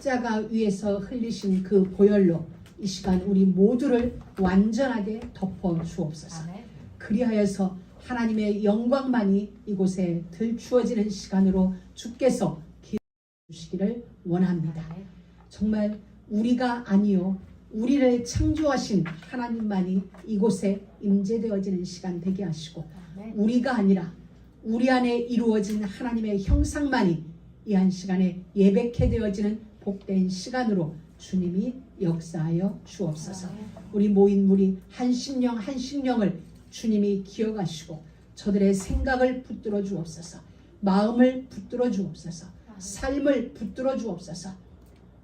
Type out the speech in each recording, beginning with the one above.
십자가 위에서 흘리신 그 보혈로 이 시간 우리 모두를 완전하게 덮어 주옵소서. 그리하여서 하나님의 영광만이 이곳에 들추어지는 시간으로 주께서 기도해 주시기를 원합니다. 정말 우리가 아니요 우리를 창조하신 하나님만이 이곳에 임재되어지는 시간 되게 하시고, 우리가 아니라 우리 안에 이루어진 하나님의 형상만이 이 한 시간에 예배케 되어지는 복된 시간으로 주님이 역사하여 주옵소서. 우리 모인 무리 한 심령 한 심령을 주님이 기억하시고 저들의 생각을 붙들어 주옵소서. 마음을 붙들어 주옵소서. 삶을 붙들어 주옵소서.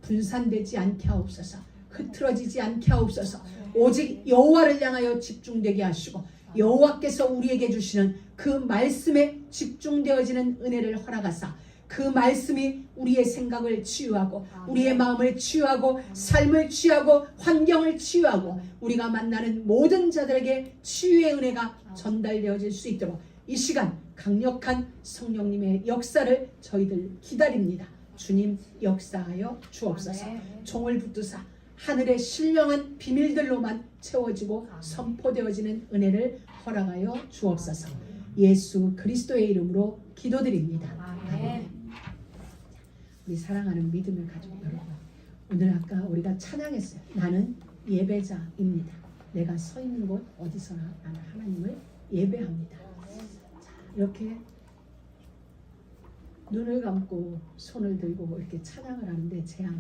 분산되지 않게 하옵소서. 흐트러지지 않게 하옵소서. 오직 여호와를 향하여 집중되게 하시고 여호와께서 우리에게 주시는 그 말씀에 집중되어지는 은혜를 허락하사 그 말씀이 우리의 생각을 치유하고 우리의 마음을 치유하고 삶을 치유하고 환경을 치유하고 우리가 만나는 모든 자들에게 치유의 은혜가 전달되어질 수 있도록 이 시간 강력한 성령님의 역사를 저희들 기다립니다. 주님 역사하여 주옵소서. 종을 붙드사 하늘의 신령한 비밀들로만 채워지고 선포되어지는 은혜를 허락하여 주옵소서. 예수 그리스도의 이름으로 기도드립니다. 아멘. 우리 사랑하는 믿음을 가지고 여러분, 오늘 아까 우리가 찬양했어요. 나는 예배자입니다. 내가 서 있는 곳 어디서나 나는 하나님을 예배합니다. 자, 이렇게 눈을 감고 손을 들고 이렇게 찬양을 하는데 제 안에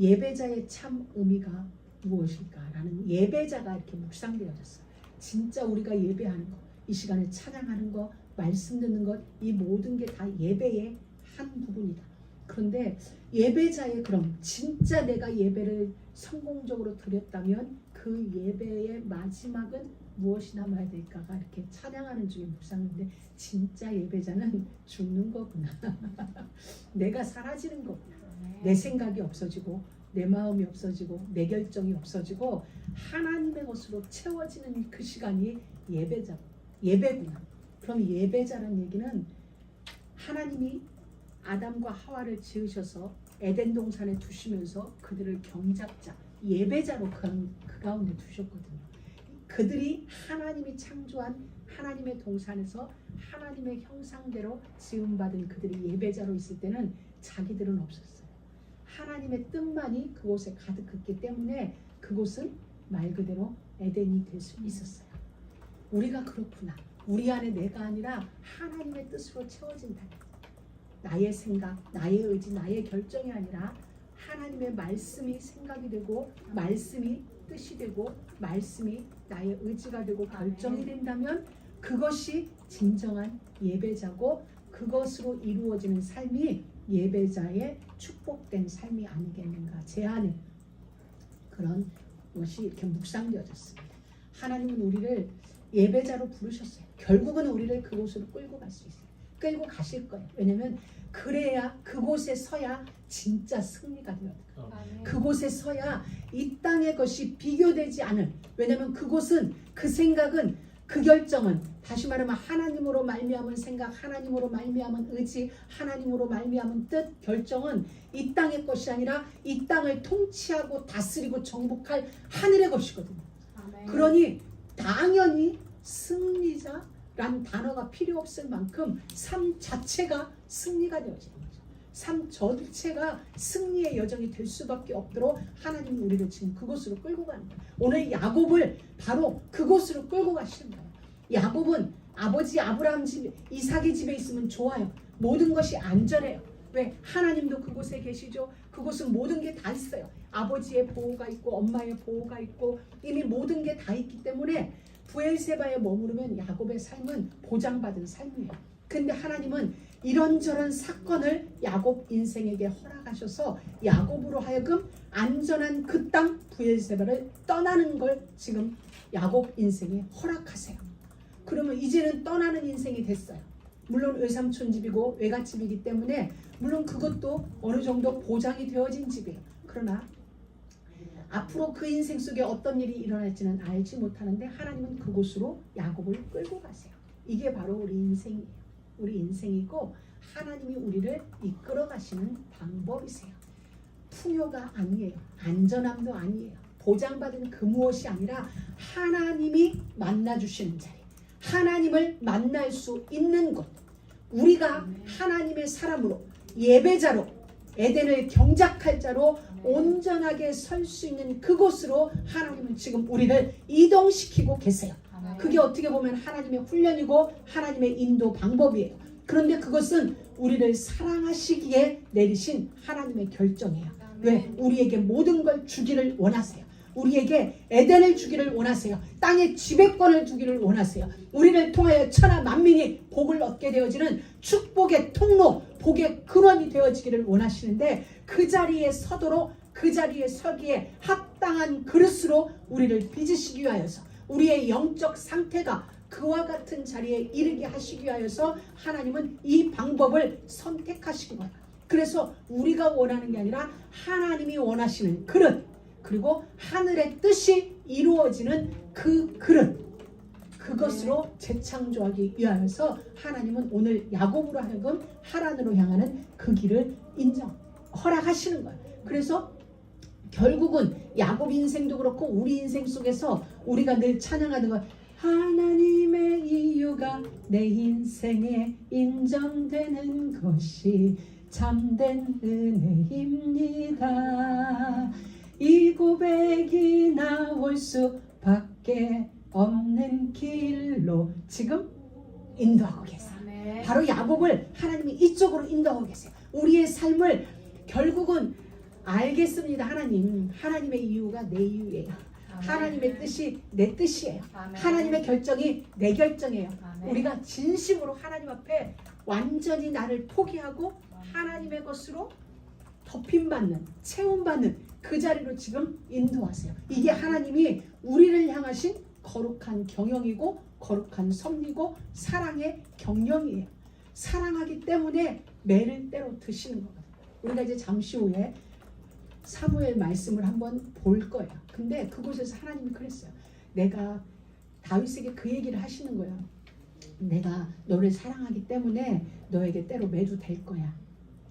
예배자의 참 의미가 무엇일까라는 예배자가 이렇게 묵상되어졌어요. 진짜 우리가 예배하는 것, 이 시간에 찬양하는 것, 말씀 듣는 것, 이 모든 게 다 예배의 한 부분이다. 그런데 예배자의 그럼 진짜 내가 예배를 성공적으로 드렸다면 그 예배의 마지막은 무엇이 남아야 될까가 이렇게 찬양하는 중에 묵상했는데 진짜 예배자는 죽는 거구나. 내가 사라지는 거구나. 내 생각이 없어지고 내 마음이 없어지고 내 결정이 없어지고 하나님의 것으로 채워지는 그 시간이 예배구나. 그럼 예배자란 얘기는 하나님이 아담과 하와를 지으셔서 에덴 동산에 두시면서 그들을 경작자, 예배자로 그 가운데 두셨거든요. 그들이 하나님이 창조한 하나님의 동산에서 하나님의 형상대로 지음받은 그들이 예배자로 있을 때는 자기들은 없었어요. 하나님의 뜻만이 그곳에 가득했기 때문에 그곳은 말 그대로 에덴이 될 수 있었어요. 우리가 그렇구나. 우리 안에 내가 아니라 하나님의 뜻으로 채워진다. 나의 생각, 나의 의지, 나의 결정이 아니라 하나님의 말씀이 생각이 되고 말씀이 뜻이 되고 말씀이 나의 의지가 되고 결정이 된다면 그것이 진정한 예배자고 그것으로 이루어지는 삶이 예배자의 축복된 삶이 아니겠는가. 제 안에 그런 것이 이렇게 묵상되어졌습니다. 하나님은 우리를 예배자로 부르셨어요. 결국은 우리를 그곳으로 끌고 갈 수 있어요. 끌고 가실 거예요. 왜냐하면 그래야 그곳에 서야 진짜 승리가 되어요. 그곳에 서야 이 땅의 것이 비교되지 않을. 왜냐하면 그곳은 그 생각은 그 결정은 다시 말하면 하나님으로 말미암은 생각, 하나님으로 말미암은 의지, 하나님으로 말미암은 뜻, 결정은 이 땅의 것이 아니라 이 땅을 통치하고 다스리고 정복할 하늘의 것이거든요. 아멘. 그러니 당연히 승리자란 단어가 필요 없을 만큼 삶 자체가 승리가 되어지는 거죠. 삶 전체가 승리의 여정이 될 수밖에 없도록 하나님이 우리를 지금 그곳으로 끌고 가는 거예요. 오늘 야곱을 바로 그곳으로 끌고 가시는 거예요. 야곱은 아버지 아브라함 집, 이삭의 집에 있으면 좋아요. 모든 것이 안전해요. 왜? 하나님도 그곳에 계시죠. 그곳은 모든 게 다 있어요. 아버지의 보호가 있고 엄마의 보호가 있고 이미 모든 게 다 있기 때문에 브엘세바에 머무르면 야곱의 삶은 보장받은 삶이에요. 근데 하나님은 이런저런 사건을 야곱 인생에게 허락하셔서 야곱으로 하여금 안전한 그 땅 브엘세바를 떠나는 걸 지금 야곱 인생에 허락하세요. 그러면 이제는 떠나는 인생이 됐어요. 물론 외삼촌 집이고 외갓집이기 때문에 물론 그것도 어느 정도 보장이 되어진 집이에요. 그러나 앞으로 그 인생 속에 어떤 일이 일어날지는 알지 못하는데 하나님은 그곳으로 야곱을 끌고 가세요. 이게 바로 우리 인생이에요. 우리 인생이고 하나님이 우리를 이끌어 가시는 방법이세요. 풍요가 아니에요. 안전함도 아니에요. 보장받은 그 무엇이 아니라 하나님이 만나주시는 자리, 하나님을 만날 수 있는 곳, 우리가 하나님의 사람으로, 예배자로, 에덴을 경작할 자로 온전하게 설 수 있는 그곳으로 하나님은 지금 우리를 이동시키고 계세요. 그게 어떻게 보면 하나님의 훈련이고 하나님의 인도 방법이에요. 그런데 그것은 우리를 사랑하시기에 내리신 하나님의 결정이에요. 왜? 우리에게 모든 걸 주기를 원하세요. 우리에게 에덴을 주기를 원하세요. 땅의 지배권을 주기를 원하세요. 우리를 통하여 천하 만민이 복을 얻게 되어지는 축복의 통로, 복의 근원이 되어지기를 원하시는데, 그 자리에 서도록, 그 자리에 서기에 합당한 그릇으로 우리를 빚으시기 위하여서, 우리의 영적 상태가 그와 같은 자리에 이르게 하시기 위하여서 하나님은 이 방법을 선택하시는 거예요. 그래서 우리가 원하는 게 아니라 하나님이 원하시는 그릇, 그리고 하늘의 뜻이 이루어지는 그 그릇, 그것으로 재창조하기 위하여서 하나님은 오늘 야곱으로 하여금 하란으로 향하는 그 길을 허락하시는 거예요. 그래서 결국은 야곱 인생도 그렇고 우리 인생 속에서 우리가 늘 찬양하는 거, 하나님의 이유가 내 인생에 인정되는 것이 참된 은혜입니다. 이 고백이 나올 수밖에 없는 길로 지금 인도하고 계세요. 바로 야곱을 하나님이 이쪽으로 인도하고 계세요. 우리의 삶을 결국은 알겠습니다. 하나님의 이유가 내 이유예요. 하나님의 뜻이 내 뜻이에요. 하나님의 결정이 내 결정이에요. 우리가 진심으로 하나님 앞에 완전히 나를 포기하고 하나님의 것으로 덮임받는, 채움받는 그 자리로 지금 인도하세요. 이게 하나님이 우리를 향하신 거룩한 경영이고 거룩한 섭리고 사랑의 경영이에요. 사랑하기 때문에 매를 때로 드시는 거거든요. 우리가 이제 잠시 후에 사무엘 말씀을 한번 볼 거예요. 근데 그곳에서 하나님이 그랬어요. 내가 다윗에게 그 얘기를 하시는 거예요. 내가 너를 사랑하기 때문에 너에게 때로 매도 될 거야.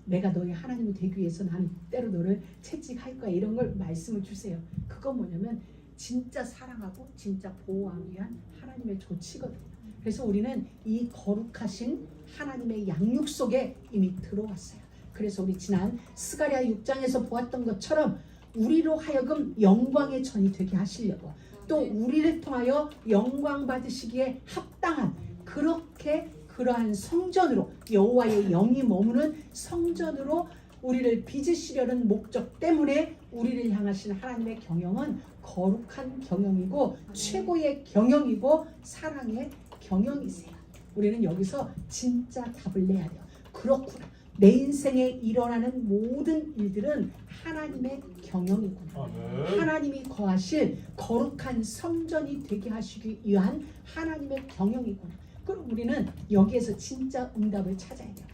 내가 너의 하나님이 되기 위해서 난 때로 너를 채찍할 거야. 이런 걸 말씀을 주세요. 그건 뭐냐면 진짜 사랑하고 진짜 보호하기 위한 하나님의 조치거든요. 그래서 우리는 이 거룩하신 하나님의 양육 속에 이미 들어왔어요. 그래서 우리 지난 스가랴 6장에서 보았던 것처럼 우리로 하여금 영광의 전이 되게 하시려고, 또 우리를 통하여 영광 받으시기에 합당한 그러한 성전으로, 여호와의 영이 머무는 성전으로 우리를 빚으시려는 목적 때문에 우리를 향하신 하나님의 경영은 거룩한 경영이고 최고의 경영이고 사랑의 경영이세요. 우리는 여기서 진짜 답을 내야 돼요. 그렇구나. 내 인생에 일어나는 모든 일들은 하나님의 경영이구나. 하나님이 거하실 거룩한 성전이 되게 하시기 위한 하나님의 경영이구나. 그럼 우리는 여기에서 진짜 응답을 찾아야 돼요.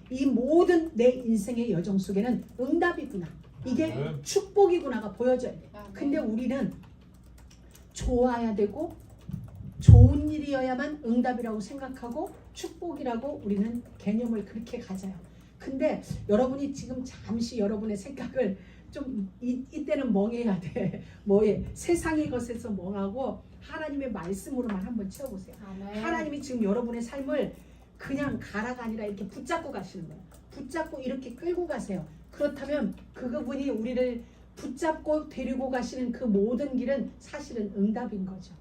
이 모든 내 인생의 여정 속에는 응답이구나, 이게 축복이구나가 보여져야 돼요. 근데 우리는 좋아야 되고 좋은 일이어야만 응답이라고 생각하고 축복이라고 우리는 개념을 그렇게 가져요. 근데 여러분이 지금 잠시 여러분의 생각을 좀 이때는 멍해야 돼. 뭐에 세상의 것에서 멍하고 하나님의 말씀으로만 한번 채워보세요. 하나님이 지금 여러분의 삶을 그냥 가라가 아니라 이렇게 붙잡고 가시는 거예요. 붙잡고 이렇게 끌고 가세요. 그렇다면 그분이 우리를 붙잡고 데리고 가시는 그 모든 길은 사실은 응답인 거죠.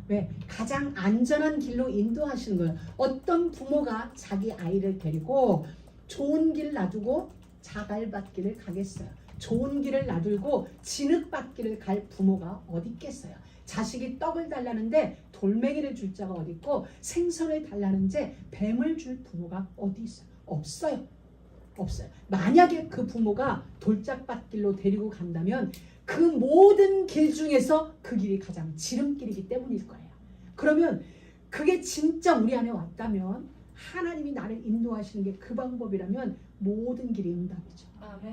왜? 가장 안전한 길로 인도하시는 거예요. 어떤 부모가 자기 아이를 데리고 좋은 길 놔두고 자갈밭길을 가겠어요? 좋은 길을 놔두고 진흙밭길을 갈 부모가 어디 있겠어요? 자식이 떡을 달라는데 돌멩이를 줄 자가 어디 있고, 생선을 달라는데 뱀을 줄 부모가 어디 있어요? 없어요. 없어요. 만약에 그 부모가 돌짝밭길로 데리고 간다면 그 모든 길 중에서 그 길이 가장 지름길이기 때문일 거예요. 그러면 그게 진짜 우리 안에 왔다면, 하나님이 나를 인도하시는 게 그 방법이라면 모든 길이 응답이죠.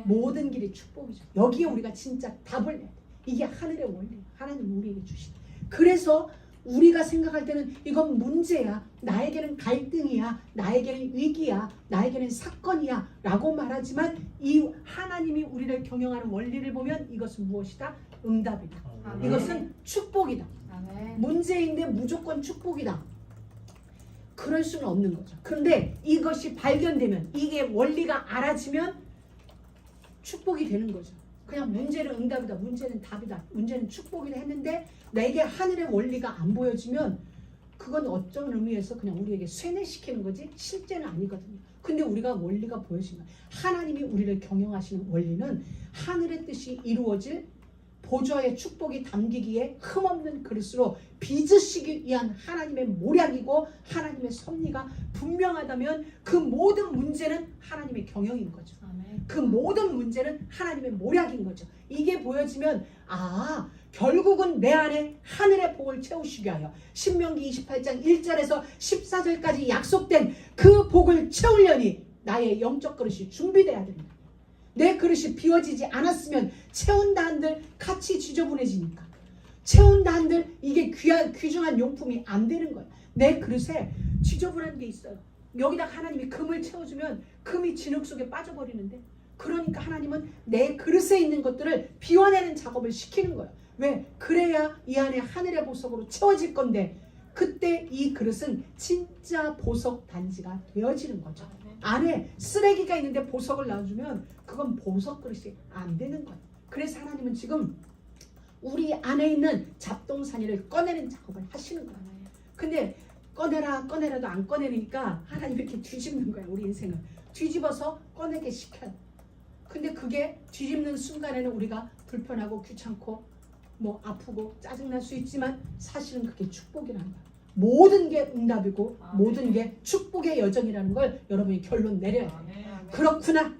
모든 길이 축복이죠. 여기에 우리가 진짜 답을 내야 돼. 이게 하늘의 원리예요. 하나님 우리에게 주신. 그래서 우리가 생각할 때는 이건 문제야, 나에게는 갈등이야, 나에게는 위기야, 나에게는 사건이야 라고 말하지만 이 하나님이 우리를 경영하는 원리를 보면 이것은 무엇이다? 응답이다. 아멘. 이것은 축복이다. 아멘. 문제인데 무조건 축복이다. 그럴 수는 없는 거죠. 그런데 이것이 발견되면, 이게 원리가 알아지면 축복이 되는 거죠. 그냥 문제는 응답이다, 문제는 답이다, 문제는 축복이다 했는데 내게 하늘의 원리가 안 보여지면 그건 어떤 의미에서 그냥 우리에게 쇠뇌시키는 거지 실제는 아니거든요. 근데 우리가 원리가 보여지면, 하나님이 우리를 경영하시는 원리는 하늘의 뜻이 이루어질 보좌의 축복이 담기기에 흠없는 그릇으로 빚으시기 위한 하나님의 모략이고 하나님의 섭리가 분명하다면 그 모든 문제는 하나님의 경영인 거죠. 아멘. 그 모든 문제는 하나님의 모략인 거죠. 이게 보여지면 결국은 내 안에 하늘의 복을 채우시기 위하여 신명기 28장 1절에서 14절까지 약속된 그 복을 채우려니 나의 영적 그릇이 준비돼야 됩니다. 내 그릇이 비워지지 않았으면 채운다 한들 같이 지저분해지니까, 채운다 한들 이게 귀중한 용품이 안 되는 거예요. 내 그릇에 지저분한 게 있어요. 여기다 하나님이 금을 채워주면 금이 진흙 속에 빠져버리는데, 그러니까 하나님은 내 그릇에 있는 것들을 비워내는 작업을 시키는 거예요. 왜? 그래야 이 안에 하늘의 보석으로 채워질 건데, 그때 이 그릇은 진짜 보석 단지가 되어지는 거죠. 안에 쓰레기가 있는데 보석을 놔주면 그건 보석 그릇이 안 되는 거예요. 그래서 하나님은 지금 우리 안에 있는 잡동사니를 꺼내는 작업을 하시는 거예요. 근데 꺼내라도 안 꺼내니까 하나님이 이렇게 뒤집는 거예요. 우리 인생을 뒤집어서 꺼내게 시켜요. 근데 그게 뒤집는 순간에는 우리가 불편하고 귀찮고 뭐 아프고 짜증날 수 있지만 사실은 그게 축복이라는 거예요. 모든 게 응답이고 모든 게 축복의 여정이라는 걸 여러분이 결론 내려야 돼요.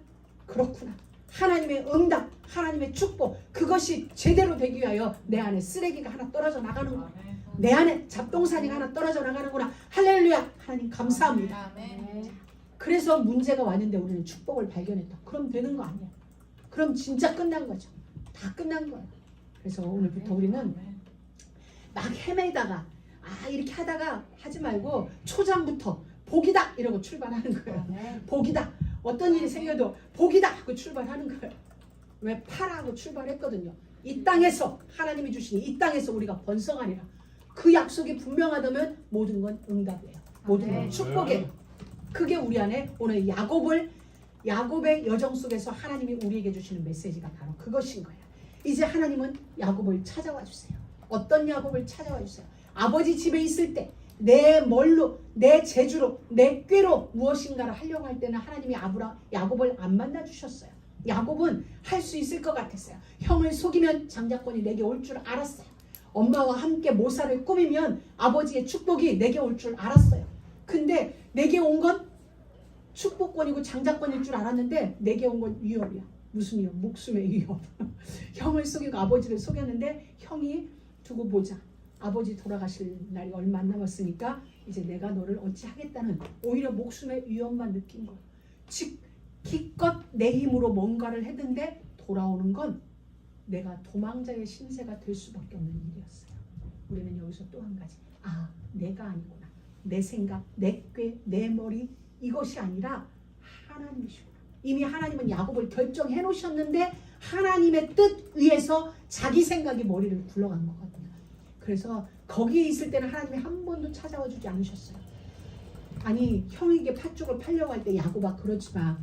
그렇구나. 하나님의 응답, 하나님의 축복, 그것이 제대로 되기 위하여 내 안에 쓰레기가 하나 떨어져 나가는 거야. 내 안에 잡동사니가 하나 떨어져 나가는구나. 할렐루야. 하나님 감사합니다. 그래서 문제가 왔는데 우리는 축복을 발견했다. 그럼 되는 거 아니야. 그럼 진짜 끝난 거죠. 다 끝난 거야. 그래서 오늘부터 우리는 막 헤매다가 이렇게 하다가 하지 말고 초장부터 복이다 이러고 출발하는 거예요. 복이다. 어떤 일이 생겨도 복이다 하고 출발하는 거예요. 왜? 파라하고 출발했거든요. 이 땅에서 하나님이 주신 이 땅에서 우리가 번성하리라. 그 약속이 분명하다면 모든 건 응답이에요. 모든 건 축복이에요. 그게 우리 안에 오늘 야곱의 여정 속에서 하나님이 우리에게 주시는 메시지가 바로 그것인 거예요. 이제 하나님은 야곱을 찾아와 주세요. 어떤 야곱을 찾아와 주세요. 아버지 집에 있을 때 내 멀로, 내 재주로, 내 꾀로 무엇인가를 하려고 할 때는 하나님이 야곱을 안 만나 주셨어요. 야곱은 할 수 있을 것 같았어요. 형을 속이면 장자권이 내게 올 줄 알았어요. 엄마와 함께 모사를 꾸미면 아버지의 축복이 내게 올 줄 알았어요. 근데 내게 온 건 축복권이고 장자권일 줄 알았는데 내게 온 건 위협이야. 무슨 위협? 목숨의 위협. 형을 속이고 아버지를 속였는데 형이 두고 보자. 아버지 돌아가실 날이 얼마 안 남았으니까 이제 내가 너를 어찌하겠다는 오히려 목숨의 위협만 느낀 거예요. 즉 기껏 내 힘으로 뭔가를 했는데 돌아오는 건 내가 도망자의 신세가 될 수밖에 없는 일이었어요. 우리는 여기서 또 한 가지, 내가 아니구나. 내 생각, 내 꾀, 내 머리 이것이 아니라 하나님이시구나. 이미 하나님은 야곱을 결정해 놓으셨는데 하나님의 뜻 위에서 자기 생각이 머리를 굴러간 거거든요. 그래서 거기에 있을 때는 하나님이 한 번도 찾아와 주지 않으셨어요. 아니 형에게 팥죽을 팔려고 할 때 야곱아 그러지 마.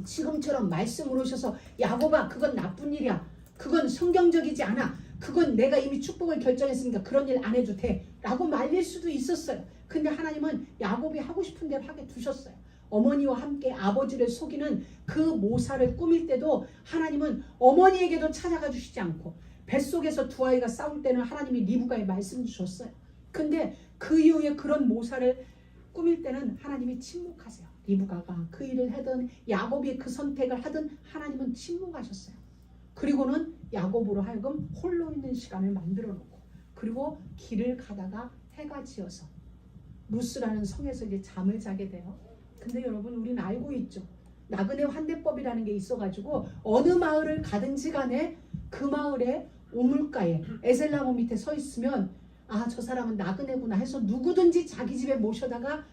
지금처럼 말씀을 오셔서 야곱아 그건 나쁜 일이야. 그건 성경적이지 않아. 그건 내가 이미 축복을 결정했으니까 그런 일 안 해도 돼. 라고 말릴 수도 있었어요. 근데 하나님은 야곱이 하고 싶은 대로 하게 두셨어요. 어머니와 함께 아버지를 속이는 그 모사를 꾸밀 때도 하나님은 어머니에게도 찾아가 주시지 않고 뱃속에서 두 아이가 싸울 때는 하나님이 리브가의 말씀 주셨어요. 근데 그 이후에 그런 모사를 꾸밀 때는 하나님이 침묵하세요. 리브가가 그 일을 하든 야곱이 그 선택을 하든 하나님은 침묵하셨어요. 그리고는 야곱으로 하여금 홀로 있는 시간을 만들어 놓고 그리고 길을 가다가 해가 지어서 루스라는 성에서 이제 잠을 자게 돼요. 근데 여러분 우리는 알고 있죠. 나그네 환대법이라는 게 있어가지고 어느 마을을 가든지 간에 그 마을에 우물가에 에셀나무 밑에 서 있으면 아, 저 사람은 나그네구나 해서 누구든지 자기 집에 모셔다가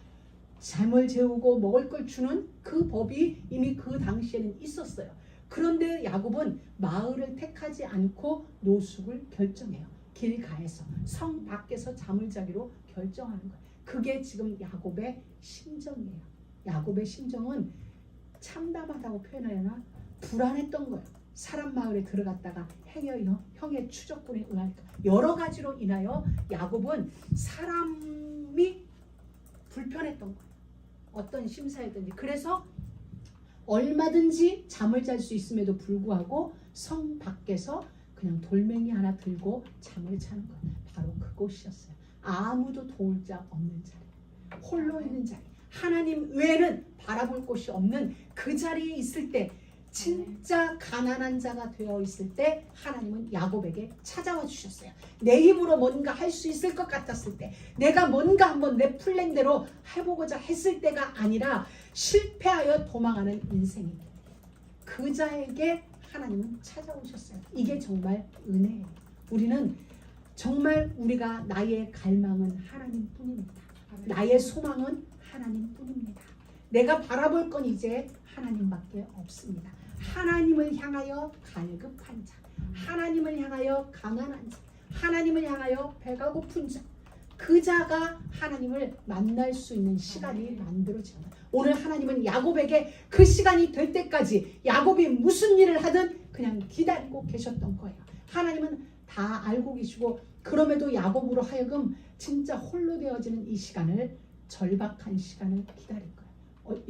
잠을 재우고 먹을 걸 주는 그 법이 이미 그 당시에는 있었어요. 그런데 야곱은 마을을 택하지 않고 노숙을 결정해요. 길가에서, 성 밖에서 잠을 자기로 결정하는 거예요. 그게 지금 야곱의 심정이에요. 야곱의 심정은 참담하다고 표현하려나 불안했던 거예요. 사람 마을에 들어갔다가 형의 추적군에 의하니까 여러 가지로 인하여 야곱은 사람이 불편했던 거예요. 어떤 심사이든지. 그래서 얼마든지 잠을 잘 수 있음에도 불구하고 성 밖에서 그냥 돌멩이 하나 들고 잠을 자는 거예요. 바로 그곳이었어요. 아무도 도울 자 없는 자리, 홀로 있는 자리, 하나님 외에는 바라볼 곳이 없는 그 자리에 있을 때, 진짜 가난한 자가 되어 있을 때 하나님은 야곱에게 찾아와 주셨어요. 내 힘으로 뭔가 할 수 있을 것 같았을 때, 내가 뭔가 한번 내 플랜대로 해보고자 했을 때가 아니라 실패하여 도망하는 인생이 그 자에게 하나님은 찾아오셨어요. 이게 정말 은혜예요. 우리는 정말 우리가 나의 갈망은 하나님뿐입니다. 나의 소망은 하나님뿐입니다. 내가 바라볼 건 이제 하나님밖에 없습니다. 하나님을 향하여 갈급한 자, 하나님을 향하여 가난한 자, 하나님을 향하여 배가 고픈 자, 그 자가 하나님을 만날 수 있는 시간이 만들어집니다. 오늘 하나님은 야곱에게 그 시간이 될 때까지 야곱이 무슨 일을 하든 그냥 기다리고 계셨던 거예요. 하나님은 다 알고 계시고, 그럼에도 야곱으로 하여금 진짜 홀로 되어지는 이 시간을, 절박한 시간을 기다릴 거예요.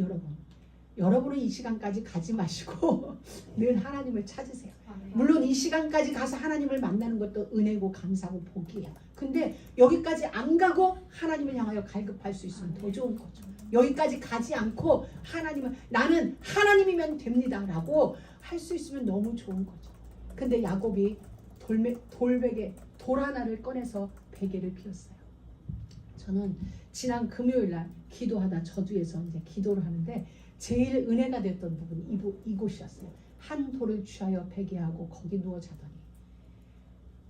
여러분은 이 시간까지 가지 마시고 늘 하나님을 찾으세요. 물론 이 시간까지 가서 하나님을 만나는 것도 은혜고 감사하고 복이에요. 근데 여기까지 안 가고 하나님을 향하여 갈급할 수 있으면 더 좋은 거죠. 여기까지 가지 않고 하나님은, 나는 하나님이면 됩니다 라고 할 수 있으면 너무 좋은 거죠. 근데 야곱이 돌베개 돌 하나를 꺼내서 베개를 피웠어요. 저는 지난 금요일날 기도하다 저주에서 이제 기도를 하는데 제일 은혜가 됐던 부분이 이곳이었어요. 한 돌을 취하여 베개하고 거기 누워 자더니,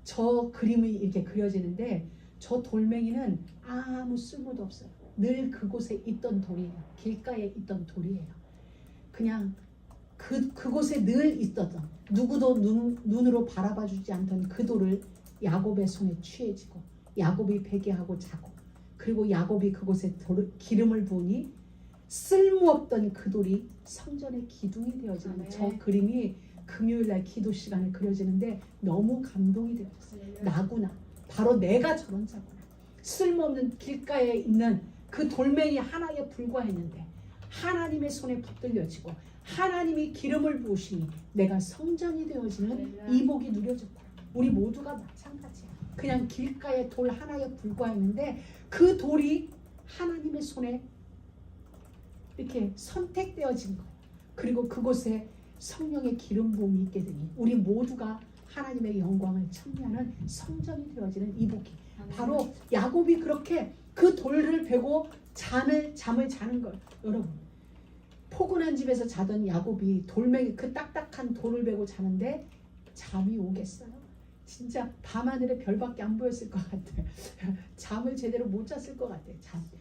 저 그림이 이렇게 그려지는데 저 돌멩이는 아무 쓸모도 없어요. 늘 그곳에 있던 돌이에요. 길가에 있던 돌이에요. 그냥 그곳에 늘 있었던, 누구도 눈으로 바라봐주지 않던 그 돌을 야곱의 손에 취해지고 야곱이 베개하고 자고, 그리고 야곱이 그곳에 기름을 부으니 쓸모없던 그 돌이 성전의 기둥이 되어지는 저 그림이 금요일날 기도 시간에 그려지는데 너무 감동이 되었어요. 나구나, 바로 내가 저런 자구나. 쓸모없는 길가에 있는 그 돌멩이 하나에 불과했는데 하나님의 손에 붙들려지고 하나님이 기름을 부으시니 내가 성전이 되어지는 이 복이 누려졌다. 우리 모두가 마찬가지야. 그냥 길가에 돌 하나에 불과했는데 그 돌이 하나님의 손에 이렇게 선택되어진 거예요. 그리고 그곳에 성령의 기름 부음이 있게 되니 우리 모두가 하나님의 영광을 찬미하는 성전이 되어지는 이 복이, 바로 야곱이 그렇게 그 돌을 베고 잠을 자는 걸. 여러분, 포근한 집에서 자던 야곱이 돌멩이 그 딱딱한 돌을 베고 자는데 잠이 오겠어요? 진짜 밤하늘에 별밖에 안 보였을 것 같아. 잠을 제대로 못 잤을 것 같아.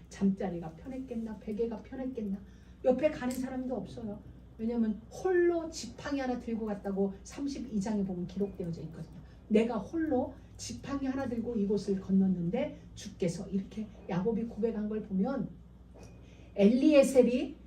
잠자리가 편했겠나, 베개가 편했겠나. 옆에 가는 사람도 없어요. 왜냐하면 홀로 지팡이 하나 들고 갔다고 32장에 보면 기록되어져 있거든요. 내가 홀로 지팡이 하나 들고 이곳을 건넜는데 주께서, 이렇게 야곱이 고백한 걸 보면, 엘리에셀이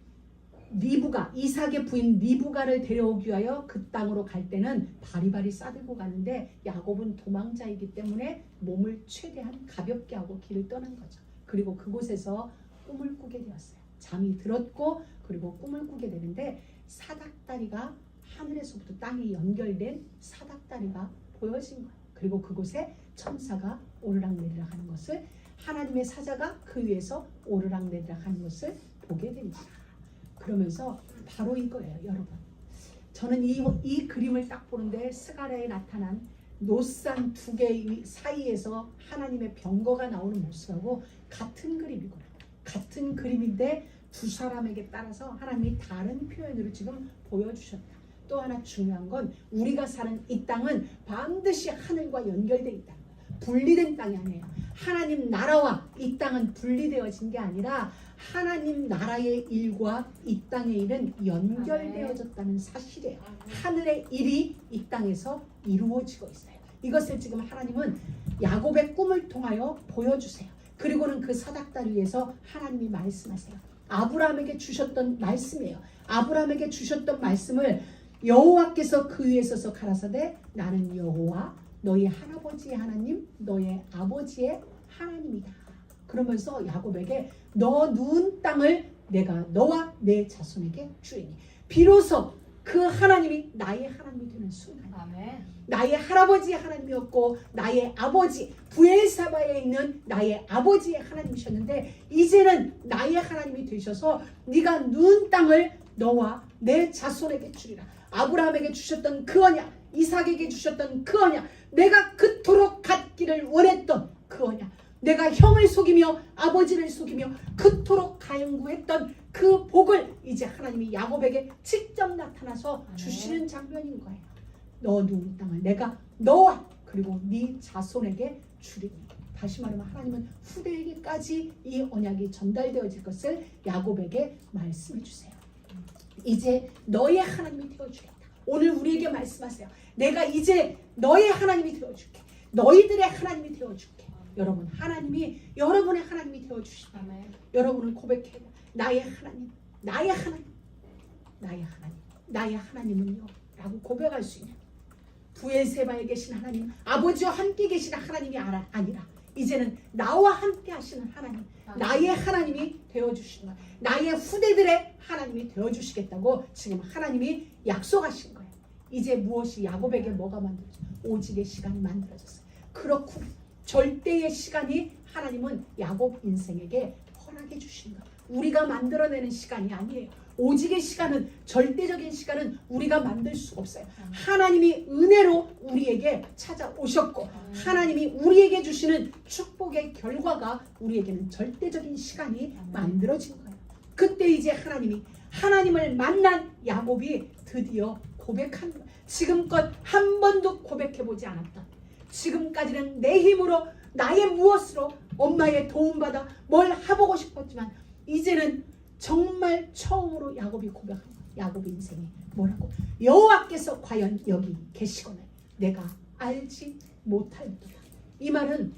이삭의 부인 리브가를 데려오기 위하여 그 땅으로 갈 때는 바리바리 싸들고 가는데 야곱은 도망자이기 때문에 몸을 최대한 가볍게 하고 길을 떠난 거죠. 그리고 그곳에서 꿈을 꾸게 되었어요. 잠이 들었고 그리고 꿈을 꾸게 되는데 사닥다리가, 하늘에서부터 땅에 연결된 사닥다리가 보여진 거예요. 그리고 그곳에 천사가 오르락내리락 하는 것을, 하나님의 사자가 그 위에서 오르락내리락 하는 것을 보게 됩니다. 그러면서 바로 이거예요, 여러분. 저는 이 그림을 딱 보는데 스가랴에 나타난 노산 두 개 사이에서 하나님의 병거가 나오는 모습하고 같은 그림이구나. 같은 그림인데 두 사람에게 따라서 하나님이 다른 표현으로 지금 보여주셨다. 또 하나 중요한 건 우리가 사는 이 땅은 반드시 하늘과 연결되어 있다는 거예요. 분리된 땅이 아니에요. 하나님 나라와 이 땅은 분리되어진 게 아니라 하나님 나라의 일과 이 땅의 일은 연결되어졌다는 사실이에요. 하늘의 일이 이 땅에서 이루어지고 있어요. 이것을 지금 하나님은 야곱의 꿈을 통하여 보여주세요. 그리고는 그 사닥다리 위에서 하나님이 말씀하세요. 아브라함에게 주셨던 말씀이에요. 아브라함에게 주셨던 말씀을 여호와께서 그 위에 서서 가라사대 나는 여호와 너희 할아버지의 하나님 너의 아버지의 하나님이다. 그러면서 야곱에게 너 누운 땅을 내가 너와 내 자손에게 주리니 비로소 그 하나님이 나의 하나님이 되는 순간 나의 할아버지의 하나님이었고 나의 아버지 부엘사바에 있는 나의 아버지의 하나님이셨는데 이제는 나의 하나님이 되셔서 네가 누운 땅을 너와 내 자손에게 주리라. 아브라함에게 주셨던 그 언약, 이삭에게 주셨던 그 언약, 내가 그토록 갖기를 원했던 그 언약, 내가 형을 속이며 아버지를 속이며 그토록 간구했던 그 복을 이제 하나님이 야곱에게 직접 나타나서 주시는 장면인 거예요. 너 누운 땅을 내가 너와 그리고 네 자손에게 주리니. 다시 말하면 하나님은 후대에게까지 이 언약이 전달되어질 것을 야곱에게 말씀해 주세요. 이제 너의 하나님이 되어주겠다. 오늘 우리에게 말씀하세요. 내가 이제 너의 하나님이 되어줄게. 너희들의 하나님이 되어줄게. 여러분 하나님이 여러분의 하나님이 되어주시다. 여러분은 고백해요. 나의 하나님, 나의 하나님, 나의 하나님, 나의 하나님은요 라고 고백할 수 있는 부엘세바에 계신 하나님, 아버지와 함께 계신 하나님이 아니라 이제는 나와 함께 하시는 하나님, 나의 하나님이 되어주시는 거예요. 나의 후대들의 하나님이 되어주시겠다고 지금 하나님이 약속하신 거예요. 이제 무엇이 야곱에게 뭐가 만들어졌어요? 오직의 시간이 만들어졌어요. 그렇구나. 절대의 시간이 하나님은 야곱 인생에게 허락해 주시는 거예요. 우리가 만들어내는 시간이 아니에요. 오직의 시간은, 절대적인 시간은 우리가 만들 수가 없어요. 하나님이 은혜로 우리에게 찾아오셨고 하나님이 우리에게 주시는 축복의 결과가 우리에게는 절대적인 시간이 만들어진 거예요. 그때 이제 하나님이 하나님을 만난 야곱이 드디어 고백한 거예요. 지금껏 한 번도 고백해보지 않았던, 지금까지는 내 힘으로 나의 무엇으로 엄마의 도움받아 뭘 해보고 싶었지만 이제는 정말 처음으로 야곱이 고백한 거예요. 야곱의 인생이 뭐라고? 여호와께서 과연 여기 계시거늘 내가 알지 못하였도다. 이 말은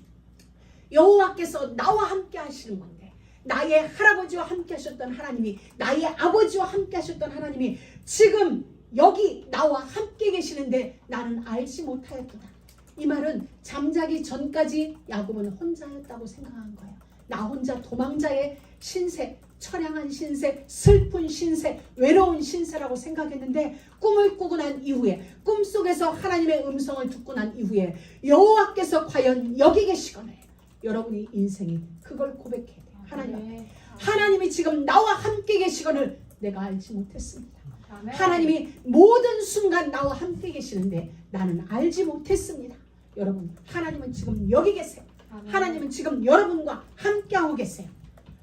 여호와께서 나와 함께 하시는 건데, 나의 할아버지와 함께 하셨던 하나님이, 나의 아버지와 함께 하셨던 하나님이 지금 여기 나와 함께 계시는데 나는 알지 못하였도다. 이 말은 잠자기 전까지 야곱은 혼자였다고 생각한 거예요. 나 혼자 도망자의 신세, 처량한 신세, 슬픈 신세, 외로운 신세라고 생각했는데 꿈을 꾸고 난 이후에, 꿈속에서 하나님의 음성을 듣고 난 이후에 여호와께서 과연 여기 계시거늘 여러분이 인생이 그걸 고백해야 돼요. 하나님이 지금 나와 함께 계시거늘 내가 알지 못했습니다. 하나님이 모든 순간 나와 함께 계시는데 나는 알지 못했습니다. 여러분 하나님은 지금 여기 계세요. 하나님은 지금 여러분과 함께하고 계세요.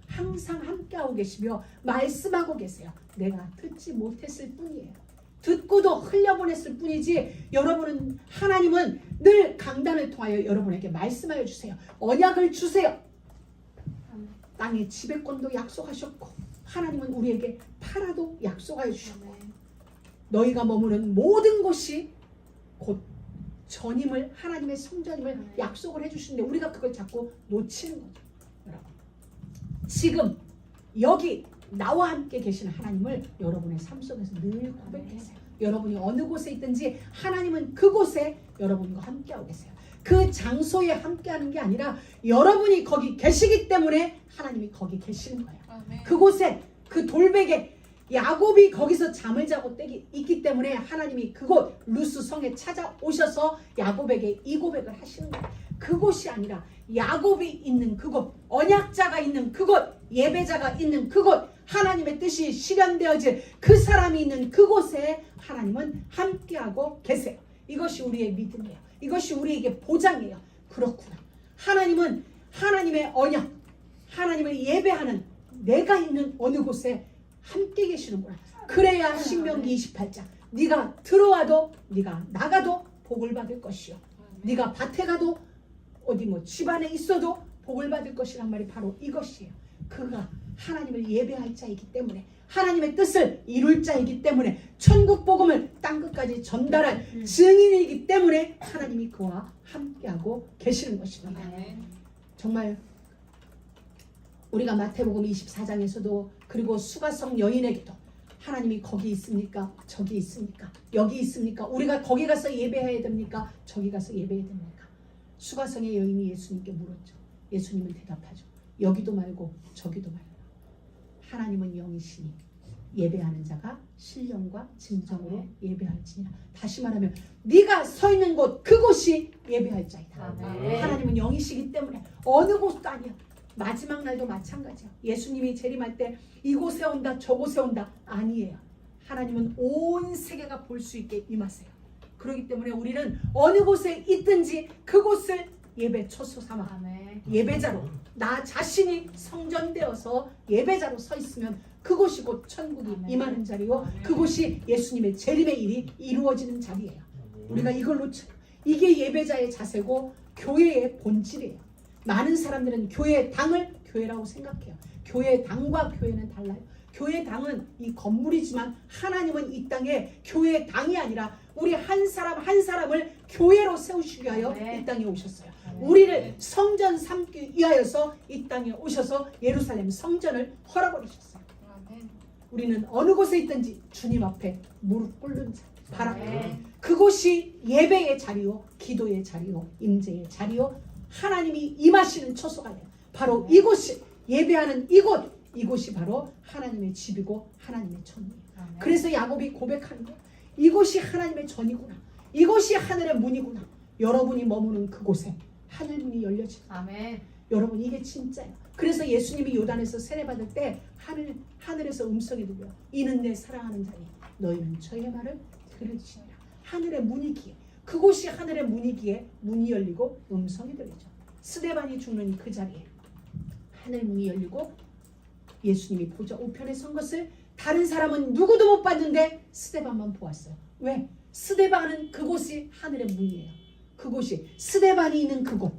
항상 함께하고 계시며 말씀하고 계세요. 내가 듣지 못했을 뿐이에요. 듣고도 흘려보냈을 뿐이지 여러분은, 하나님은 늘 강단을 통하여 여러분에게 말씀하여 주세요. 언약을 주세요. 땅의 지배권도 약속하셨고 하나님은 우리에게 파라도 약속하여 주셨고 너희가 머무는 모든 곳이 곧 전임을, 하나님의 성전임을 약속을 해주시는데 우리가 그걸 자꾸 놓치는 거죠. 여러분 지금 여기 나와 함께 계신 하나님을 여러분의 삶 속에서 늘 고백하세요. 여러분이 어느 곳에 있든지 하나님은 그곳에 여러분과 함께하고 계세요. 그 장소에 함께하는 게 아니라 여러분이 거기 계시기 때문에 하나님이 거기 계시는 거예요. 그곳에, 그 돌베개, 야곱이 거기서 잠을 자고 있기 때문에 하나님이 그곳 루스 성에 찾아오셔서 야곱에게 이 고백을 하시는 거예요. 그곳이 아니라 야곱이 있는 그곳, 언약자가 있는 그곳, 예배자가 있는 그곳, 하나님의 뜻이 실현되어질 그 사람이 있는 그곳에 하나님은 함께하고 계세요. 이것이 우리의 믿음이에요. 이것이 우리에게 보장이에요. 그렇구나. 하나님은 하나님의 언약, 하나님을 예배하는 내가 있는 어느 곳에 함께 계시는구나. 그래야 신명기 28장 네가 들어와도 네가 나가도 복을 받을 것이요 네가 밭에 가도 어디 뭐 집안에 있어도 복을 받을 것이란 말이 바로 이것이에요. 그가 하나님을 예배할 자이기 때문에, 하나님의 뜻을 이룰 자이기 때문에, 천국 복음을 땅끝까지 전달할 증인이기 때문에 하나님이 그와 함께하고 계시는 것입니다. 정말 우리가 마태복음 24장에서도 그리고 수가성 여인에게도 하나님이 거기 있습니까? 저기 있습니까? 여기 있습니까? 우리가 거기 가서 예배해야 됩니까? 저기 가서 예배해야 됩니까? 수가성의 여인이 예수님께 물었죠. 예수님은 대답하죠. 여기도 말고 저기도 말고. 하나님은 영이시니 예배하는 자가 신령과 진정으로 예배할지니라. 다시 말하면 네가 서 있는 곳 그곳이 예배할 자이다. 하나님은 영이시기 때문에 어느 곳도 아니야. 마지막 날도 마찬가지야. 예수님이 재림할 때 이곳에 온다 저곳에 온다 아니에요. 하나님은 온 세계가 볼 수 있게 임하세요. 그렇기 때문에 우리는 어느 곳에 있든지 그곳을 예배 처소 삼아 예배자로, 나 자신이 성전되어서 예배자로 서 있으면 그곳이 곧 천국이 임하는 자리요, 그곳이 예수님의 재림의 일이 이루어지는 자리예요. 우리가 이걸 놓쳐요. 이게 예배자의 자세고 교회의 본질이에요. 많은 사람들은 교회의 당을 교회라고 생각해요. 교회의 당과 교회는 달라요. 교회의 당은 이 건물이지만 하나님은 이 땅에 교회의 당이 아니라 우리 한 사람 한 사람을 교회로 세우시기 위하여 이 땅에 오셨어요. 우리를 성전 삼기 위하여서 이 땅에 오셔서 예루살렘 성전을 허락하셨어요. 우리는 어느 곳에 있든지 주님 앞에 무릎 꿇는 자, 바라보고 그곳이 예배의 자리요, 기도의 자리요, 임재의 자리요, 하나님이 임하시는 처소가 돼요. 바로 이곳이 예배하는 이곳이 바로 하나님의 집이고 하나님의 전이에요. 그래서 야곱이 고백하는 거예요. 이곳이 하나님의 전이구나. 이곳이 하늘의 문이구나. 여러분이 머무는 그곳에 하늘 문이 열려집니다. 여러분 이게 진짜예요. 그래서 예수님이 요단에서 세례받을 때 하늘에서 음성이 들려. 이는 내 사랑하는 자니 너희는 저의 말을 들으시니라. 하늘의 문이기에, 그곳이 하늘의 문이기에 문이 열리고 음성이 들리죠. 스데반이 죽는 그 자리에 하늘 문이 열리고 예수님이 보좌 우편에 선 것을 다른 사람은 누구도 못 봤는데 스데반만 보았어요. 왜? 스데반은 그곳이 하늘의 문이에요. 그곳이 스데반이 있는 그곳,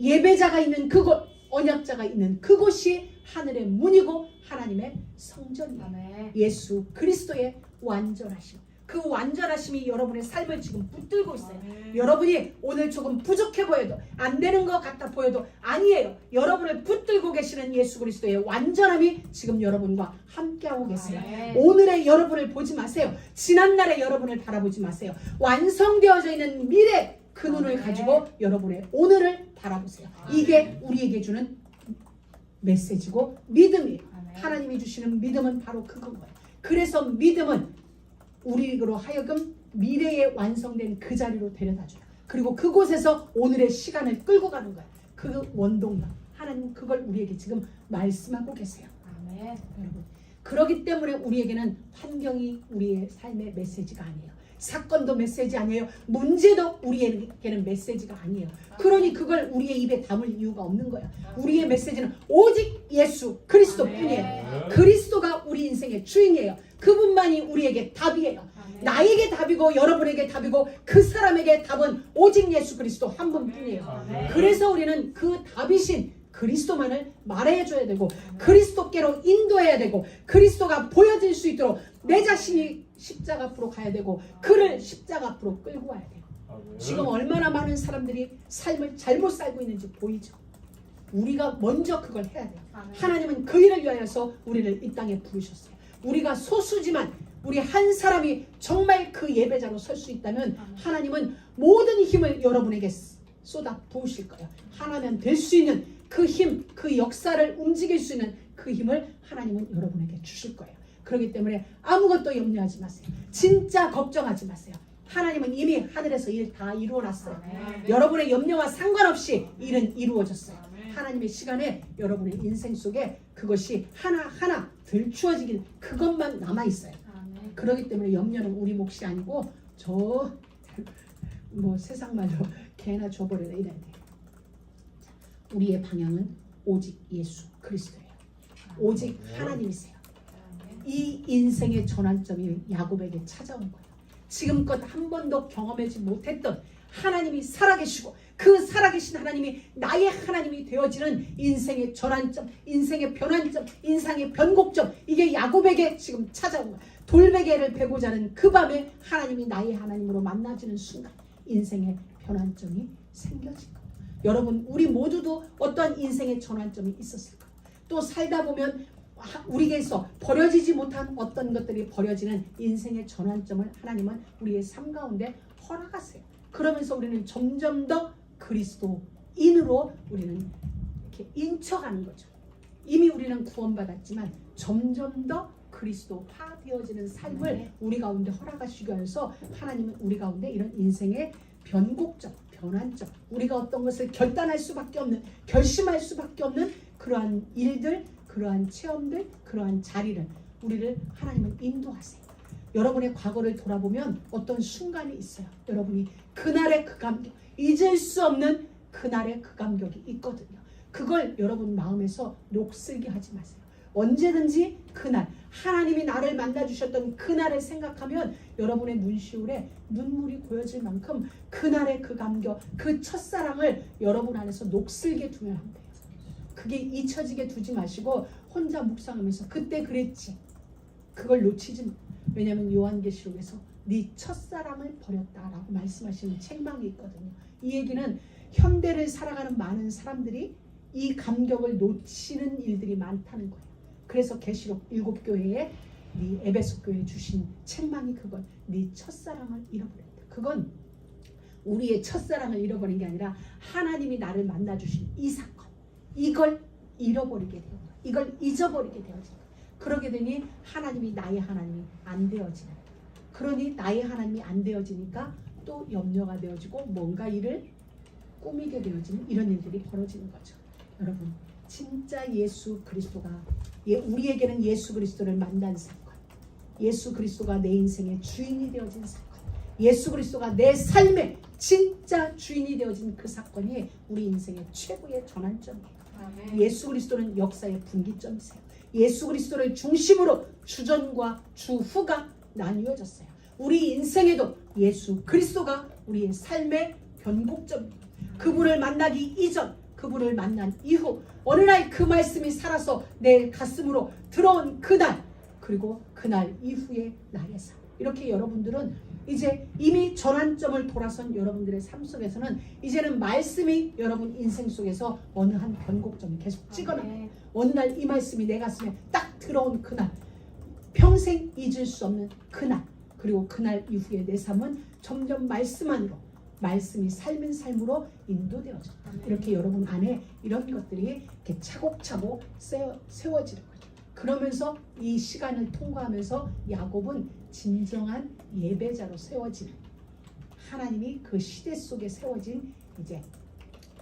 예배자가 있는 그곳, 언약자가 있는 그곳이 하늘의 문이고 하나님의 성전이에요. 예수 그리스도의 완전하심, 그 완전하심이 여러분의 삶을 지금 붙들고 있어요. 여러분이 오늘 조금 부족해 보여도, 안 되는 것 같아 보여도 아니에요. 여러분을 붙들고 계시는 예수 그리스도의 완전함이 지금 여러분과 함께하고 계세요. 오늘의 여러분을 보지 마세요. 지난날의 여러분을 바라보지 마세요. 완성되어져 있는 미래 그 눈을 가지고 여러분의 오늘을 바라보세요. 이게 우리에게 주는 메시지고 믿음이에요. 하나님이 주시는 믿음은 바로 그건 거예요. 그래서 믿음은 우리로 하여금 미래에 완성된 그 자리로 데려다줘요. 그리고 그곳에서 오늘의 시간을 끌고 가는 거예요. 그 원동력, 하나님 그걸 우리에게 지금 말씀하고 계세요. 여러분, 그렇기 때문에 우리에게는 환경이 우리의 삶의 메시지가 아니에요. 사건도 메시지 아니에요. 문제도 우리에게는 메시지가 아니에요. 그러니 그걸 우리의 입에 담을 이유가 없는 거예요. 우리의 메시지는 오직 예수 그리스도 뿐이에요. 그리스도가 우리 인생의 주인이에요. 그분만이 우리에게 답이에요. 나에게 답이고 여러분에게 답이고 그 사람에게 답은 오직 예수 그리스도 한 분뿐이에요. 그래서 우리는 그 답이신 그리스도만을 말해줘야 되고 그리스도께로 인도해야 되고 그리스도가 보여질 수 있도록 내 자신이 십자가 앞으로 가야 되고 그를 십자가 앞으로 끌고 와야 돼요. 지금 얼마나 많은 사람들이 삶을 잘못 살고 있는지 보이죠. 우리가 먼저 그걸 해야 돼요. 하나님은 그 일을 위하여서 우리를 이 땅에 부르셨어요. 우리가 소수지만 우리 한 사람이 정말 그 예배자로 설 수 있다면 하나님은 모든 힘을 여러분에게 쏟아 부으실 거예요. 하나면 될 수 있는 그 힘, 그 역사를 움직일 수 있는 그 힘을 하나님은 여러분에게 주실 거예요. 그렇기 때문에 아무것도 염려하지 마세요. 진짜 걱정하지 마세요. 하나님은 이미 하늘에서 일 다 이루어놨어요. 여러분의 염려와 상관없이 일은 이루어졌어요. 하나님의 시간에 여러분의 인생 속에 그것이 하나하나 들추어지길 그것만 남아있어요. 그렇기 때문에 염려는 우리 몫이 아니고 세상 말로 개나 줘버려라 이래야 돼요. 우리의 방향은 오직 예수 그리스도예요. 오직 하나님이세요. 이 인생의 전환점이 야곱에게 찾아온 거예요. 지금껏 한 번도 경험하지 못했던 하나님이 살아계시고 그 살아계신 하나님이 나의 하나님이 되어지는 인생의 전환점, 인생의 변환점, 인생의 변곡점, 이게 야곱에게 지금 찾아온 거야. 돌베개를 베고자 하는 그 밤에 하나님이 나의 하나님으로 만나지는 순간 인생의 변환점이 생겨진 거야. 여러분, 우리 모두도 어떠한 인생의 전환점이 있었을 거야. 또 살다 보면 우리에게서 버려지지 못한 어떤 것들이 버려지는 인생의 전환점을 하나님은 우리의 삶 가운데 허락하세요. 그러면서 우리는 점점 더 그리스도인으로 우리는 이렇게 인쳐가는 거죠. 이미 우리는 구원받았지만 점점 더 그리스도화 되어지는 삶을 우리 가운데 허락하시기 위해서 하나님은 우리 가운데 이런 인생의 변곡점, 변환점, 우리가 어떤 것을 결단할 수밖에 없는, 결심할 수밖에 없는 그러한 일들, 그러한 체험들, 그러한 자리를 우리를 하나님은 인도하세요. 여러분의 과거를 돌아보면 어떤 순간이 있어요. 여러분이 그날의 그 감격, 잊을 수 없는 그날의 그 감격이 있거든요. 그걸 여러분 마음에서 녹슬게 하지 마세요. 언제든지 그날 하나님이 나를 만나주셨던 그날을 생각하면 여러분의 눈시울에 눈물이 고여질 만큼 그날의 그 감격, 그 첫사랑을 여러분 안에서 녹슬게 두면 안 돼요. 그게 잊혀지게 두지 마시고 혼자 묵상하면서 그때 그랬지, 그걸 놓치지 마. 왜냐하면 요한계시록에서 네 첫사랑을 버렸다라고 말씀하시는 책망이 있거든요. 이 얘기는 현대를 살아가는 많은 사람들이 이 감격을 놓치는 일들이 많다는 거예요. 그래서 계시록 7교회에 네 에베소 교회에 주신 책망이 그건 네 첫사랑을 잃어버렸다. 그건 우리의 첫사랑을 잃어버린 게 아니라 하나님이 나를 만나주신 이 사건, 이걸 잃어버리게 되어, 이걸 잊어버리게 되어진 거예요. 그러게 되니 하나님이 나의 하나님이 안 되어지는, 그러니 나의 하나님이 안 되어지니까 또 염려가 되어지고 뭔가 일을 꾸미게 되어지는 이런 일들이 벌어지는 거죠. 여러분, 진짜 예수 그리스도가 우리에게는 예수 그리스도를 만난 사건, 예수 그리스도가 내 인생의 주인이 되어진 사건, 예수 그리스도가 내 삶의 진짜 주인이 되어진 그 사건이 우리 인생의 최고의 전환점이에요. 아멘. 예수 그리스도는 역사의 분기점이세요. 예수 그리스도를 중심으로 주전과 주후가 나뉘어졌어요. 우리 인생에도 예수 그리스도가 우리의 삶의 변곡점입니다. 그분을 만나기 이전, 그분을 만난 이후, 어느 날 그 말씀이 살아서 내 가슴으로 들어온 그날, 그리고 그날 이후의 나의 삶, 이렇게 여러분들은 이제 이미 전환점을 돌아선 여러분들의 삶 속에서는 이제는 말씀이 여러분 인생 속에서 어느 한 변곡점을 계속 찍어놔요. 어느 날 이 말씀이 내 가슴에 딱 들어온 그날, 평생 잊을 수 없는 그날, 그리고 그날 이후에 내 삶은 점점 말씀 안으로, 말씀이 삶은 삶으로 인도되어졌다. 이렇게 여러분 안에 이런 것들이 이렇게 차곡차곡 세워지는 거죠. 그러면서 이 시간을 통과하면서 야곱은 진정한 예배자로 세워지는, 하나님이 그 시대 속에 세워진 이제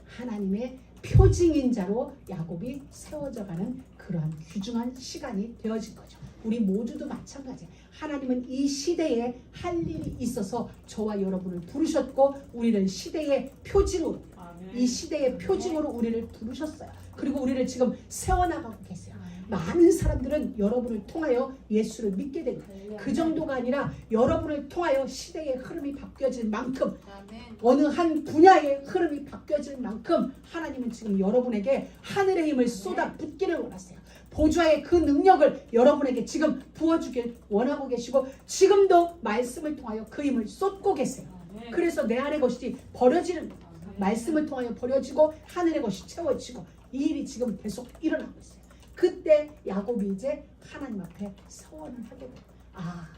하나님의 표징인 자로 야곱이 세워져가는 그러한 귀중한 시간이 되어진 거죠. 우리 모두도 마찬가지예요. 하나님은 이 시대에 할 일이 있어서 저와 여러분을 부르셨고 우리를 시대의 표징으로, 이 시대의 표징으로 우리를 부르셨어요. 그리고 우리를 지금 세워나가고 계세요. 많은 사람들은 여러분을 통하여 예수를 믿게 됩니다. 그 정도가 아니라 여러분을 통하여 시대의 흐름이 바뀌어질 만큼, 어느 한 분야의 흐름이 바뀌어질 만큼 하나님은 지금 여러분에게 하늘의 힘을 쏟아붓기를 원하세요. 보좌의 그 능력을 여러분에게 지금 부어주길 원하고 계시고 지금도 말씀을 통하여 그 힘을 쏟고 계세요. 그래서 내 안의 것이 버려지는 거예요. 말씀을 통하여 버려지고 하늘의 것이 채워지고 이 일이 지금 계속 일어나고 있어요. 그때 야곱이 이제 하나님 앞에 서원을 하게 돼요. 아,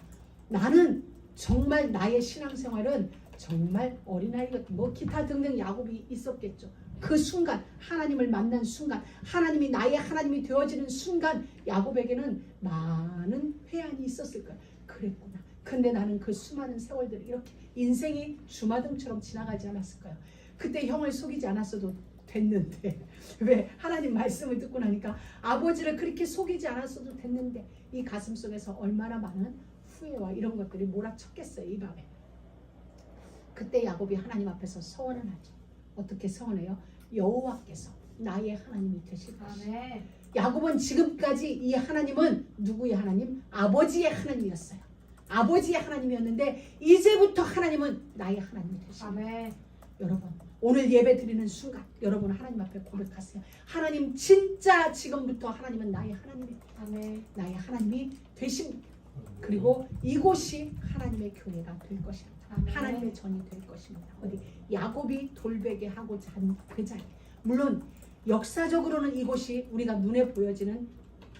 나는 정말 나의 신앙생활은 정말 어린아이였고 뭐 기타 등등 야곱이 있었겠죠. 그 순간, 하나님을 만난 순간, 하나님이 나의 하나님이 되어지는 순간 야곱에게는 많은 회한이 있었을 거예요. 그랬구나. 근데 나는 그 수많은 세월들이 이렇게 인생이 주마등처럼 지나가지 않았을까요? 그때 형을 속이지 않았어도 됐는데, 왜 하나님 말씀을 듣고 나니까 아버지를 그렇게 속이지 않았어도 됐는데, 이 가슴 속에서 얼마나 많은 후회와 이런 것들이 몰아쳤겠어요, 이 밤에. 그때 야곱이 하나님 앞에서 서원을 하죠. 어떻게 서원해요? 여호와께서 나의 하나님이 되실 것이다. 야곱은 지금까지 이 하나님은 누구의 하나님? 아버지의 하나님이었어요. 아버지의 하나님이었는데 이제부터 하나님은 나의 하나님이 되십니다. 아멘. 여러분 오늘 예배 드리는 순간 여러분 하나님 앞에 고백하세요. 하나님 진짜 지금부터 하나님은 나의 하나님입니다. 아멘. 나의 하나님이 되십니다. 그리고 이곳이 하나님의 교회가 될 것입니다. 아멘. 하나님의 전이 될 것입니다. 어디 야곱이 돌베개 하고자 한 그 자리. 물론 역사적으로는 이곳이 우리가 눈에 보여지는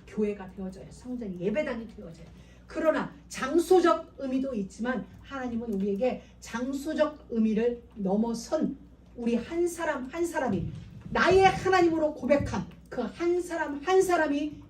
교회가 되어져요. 성전이 예배당이 되어져요. 그러나 장소적 의미도 있지만 하나님은 우리에게 장소적 의미를 넘어선 우리 한 사람 한 사람이 나의 하나님으로 고백한 그 한 사람 한 사람이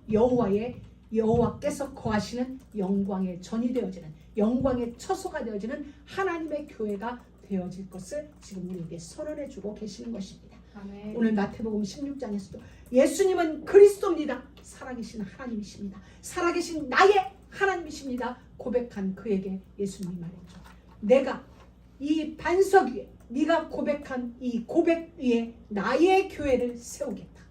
여호와께서 거하시는 영광의 전이 되어지는 영광의 처소가 되어지는 하나님의 교회가 되어질 것을 지금 우리에게 선언해 주고 계시는 것입니다. 아멘. 오늘 마태복음 16장에서도 예수님은 그리스도입니다. 살아계신 하나님이십니다. 살아계신 나의 하나님이십니다. 고백한 그에게 예수님이 말했죠. 내가 이 반석 위에 네가 고백한 이 고백 위에 나의 교회를 세우겠다.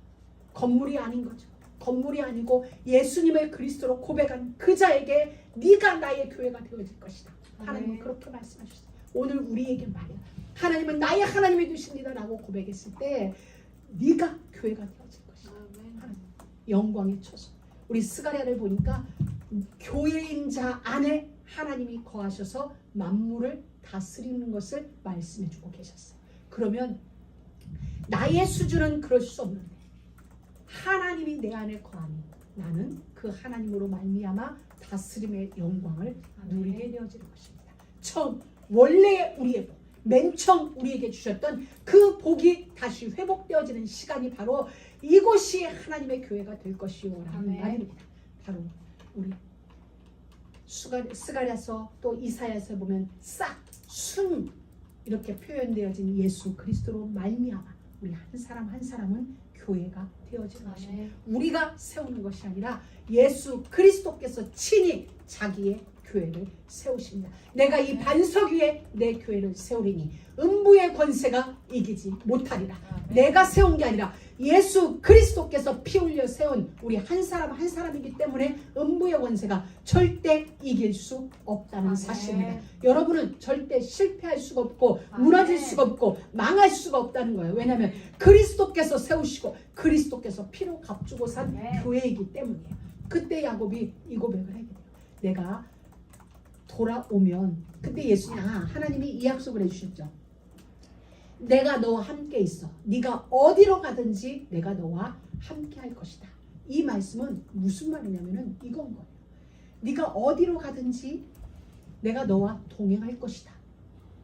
건물이 아닌 거죠. 건물이 아니고 예수님을 그리스도로 고백한 그 자에게 네가 나의 교회가 되어질 것이다. 하나님은 그렇게 말씀하셨어요. 오늘 우리에게 말이야. 하나님은 나의 하나님이 되십니다 라고 고백했을 때 네가 교회가 되어질 것이다. 하나님, 영광의 처소. 우리 스가랴를 보니까 교회인 자 안에 하나님이 거하셔서 만물을 다스리는 것을 말씀해주고 계셨어요. 그러면 나의 수준은 그럴 수 없는데 하나님이 내 안에 거하니 나는 그 하나님으로 말미암아 다스림의 영광을 누리게 되어지는 것입니다. 처음 원래 우리의 복, 맨 처음 우리에게 주셨던 그 복이 다시 회복되어지는 시간이 바로 이곳이 하나님의 교회가 될 것이요라는 말입니다. 바로 우리 스가랴서 또 이사야서 보면 싹 순 이렇게 표현되어진 예수 그리스도로 말미암아 우리 한 사람 한 사람은 교회가 되어지는 것입니다. 우리가 세우는 것이 아니라 예수 그리스도께서 친히 자기의 교회를 세우십니다. 내가 이 반석 위에 내 교회를 세우리니 음부의 권세가 이기지 못하리라. 내가 세운 게 아니라 예수 그리스도께서 피 흘려 세운 우리 한 사람 한 사람이기 때문에 음부의 권세가 절대 이길 수 없다는 사실입니다. 여러분은 절대 실패할 수가 없고 무너질 수가 없고 망할 수가 없다는 거예요. 왜냐하면 그리스도께서 세우시고 그리스도께서 피로 값주고 산 교회이기 때문이에요. 그때 야곱이 이 고백을 하게 돼요. 내가 돌아오면 그때 예수님 하나님이 이 약속을 해주셨죠. 내가 너와 함께 있어. 네가 어디로 가든지 내가 너와 함께 할 것이다. 이 말씀은 무슨 말이냐면은 이건 거예요. 네가 어디로 가든지 내가 너와 동행할 것이다.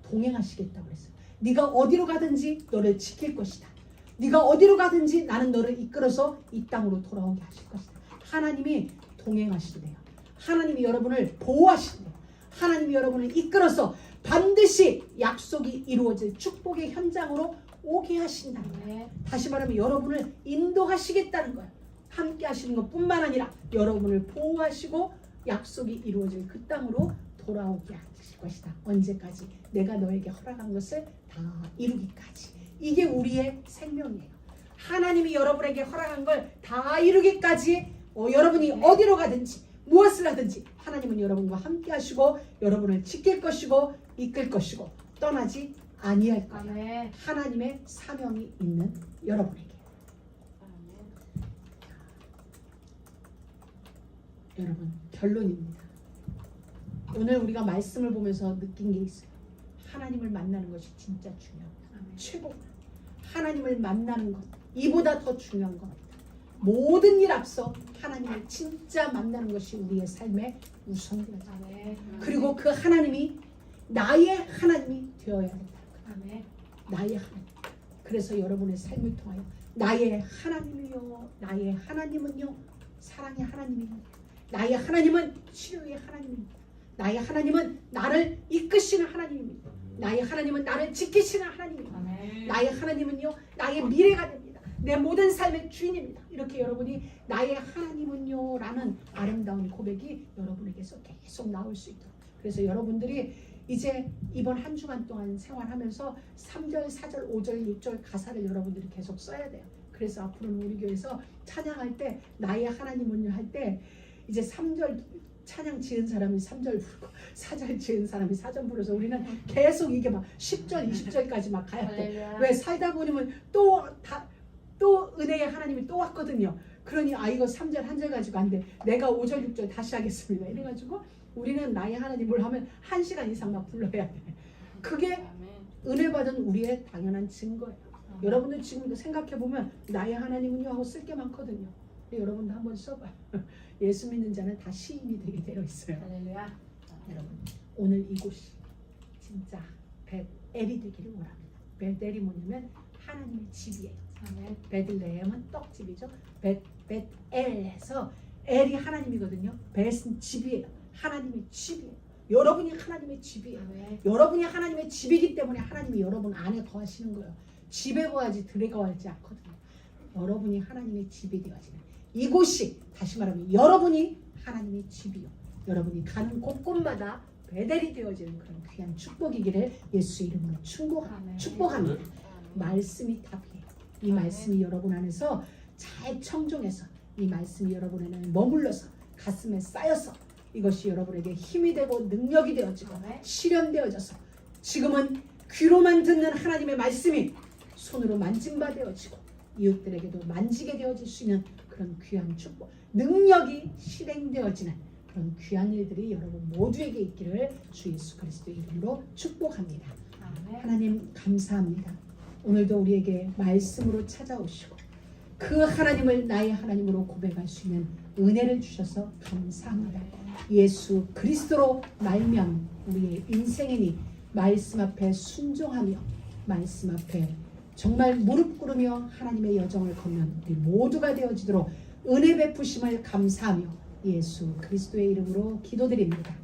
동행하시겠다고 그랬어요. 네가 어디로 가든지 너를 지킬 것이다. 네가 어디로 가든지 나는 너를 이끌어서 이 땅으로 돌아오게 하실 것이다. 하나님이 동행하시대요. 하나님이 여러분을 보호하시대요. 하나님이 여러분을 이끌어서 반드시 약속이 이루어질 축복의 현장으로 오게 하신다는 거예요. 다시 말하면 여러분을 인도하시겠다는 거예요. 함께 하시는 것뿐만 아니라 여러분을 보호하시고 약속이 이루어질 그 땅으로 돌아오게 하실 것이다. 언제까지? 내가 너에게 허락한 것을 다 이루기까지. 이게 우리의 생명이에요. 하나님이 여러분에게 허락한 걸 다 이루기까지 여러분이 어디로 가든지 무엇을 하든지 하나님은 여러분과 함께 하시고 여러분을 지킬 것이고 이끌 것이고 떠나지 아니할 거예요. 하나님의 사명이 있는 여러분에게. 여러분 결론입니다. 오늘 우리가 말씀을 보면서 느낀 게 있어요. 하나님을 만나는 것이 진짜 중요합니다. 최고. 하나님을 만나는 것 이보다 더 중요한 것. 모든 일 앞서 하나님을 진짜 만나는 것이 우리의 삶의 우선입니다. 그리고 그 하나님이 나의 하나님이 되어야 된다. 나의 하나님. 그래서 여러분의 삶을 통하여 나의 하나님이요, 나의 하나님은요, 사랑의 하나님입니다. 나의 하나님은 치료의 하나님입니다. 나의 하나님은 나를 이끄시는 하나님입니다. 나의 하나님은 나를 지키시는 하나님입니다. 나의 하나님은요, 나의 미래가 됩니다. 내 모든 삶의 주인입니다. 이렇게 여러분이 나의 하나님은요 라는 아름다운 고백이 여러분에게서 계속 나올 수 있도록. 그래서 여러분들이 이제 이번 한 주간 동안 생활하면서 3절, 4절, 5절, 6절 가사를 여러분들이 계속 써야 돼요. 그래서 앞으로는 우리 교회에서 찬양할 때 나의 하나님은요 할 때 이제 3절 찬양 지은 사람이 3절 부르고 4절 지은 사람이 4절 불러서 우리는 계속 이게 막 10절 20절까지 막 가야 돼. 할렐루야. 왜 살다 보면 또 은혜의 하나님이 또 왔거든요. 그러니 이거 3절 한 절 가지고 안 돼. 내가 5절 6절 다시 하겠습니다. 이래가지고 우리는 나의 하나님을 하면 1시간 이상 막 불러야 돼. 그게 아멘. 은혜 받은 우리의 당연한 증거예요. 아멘. 여러분들 지금 생각해보면 나의 하나님은요 하고 쓸 게 많거든요. 근데 여러분도 한번 써봐요. 예수 믿는 자는 다 시인이 되게 되어 있어요. 할렐루야. 여러분 오늘 이곳이 진짜 벳엘이 되기를 원합니다. 벳엘이 뭐냐면 하나님의 집이에요. 아멘. 베들레헴은 떡집이죠. 벳엘에서 엘이 하나님이거든요. 벳은 집이에요. 하나님의 집이에요. 여러분이 하나님의 집이에요. 아멘. 여러분이 하나님의 집이기 때문에 하나님이 여러분 안에 거하시는 거예요. 집에 거하지 들에 거하지 않거든요. 여러분이 하나님의 집이 되어지는 이곳이 다시 말하면 여러분이 하나님의 집이요. 여러분이 가는 곳곳마다 베델이 되어지는 그런 귀한 축복이기를 예수 이름으로 아멘. 축복합니다. 말씀이 답이에요. 이 아멘. 말씀이 여러분 안에서 잘 청종해서 이 말씀이 여러분 안에 머물러서 가슴에 쌓여서 이것이 여러분에게 힘이 되고 능력이 되어지고 아멘. 실현되어져서 지금은 귀로만 듣는 하나님의 말씀이 손으로 만짐바 되어지고 이웃들에게도 만지게 되어질 수 있는 그런 귀한 축복, 능력이 실행되어지는 그런 귀한 일들이 여러분 모두에게 있기를 주 예수 그리스도의 이름으로 축복합니다. 아멘. 하나님 감사합니다. 오늘도 우리에게 말씀으로 찾아오시고 그 하나님을 나의 하나님으로 고백할 수 있는 은혜를 주셔서 감사합니다. 예수 그리스도로 말미암아 우리의 인생이니 말씀 앞에 순종하며 말씀 앞에 정말 무릎 꿇으며 하나님의 여정을 걷는 우리 모두가 되어지도록 은혜 베푸심을 감사하며 예수 그리스도의 이름으로 기도드립니다.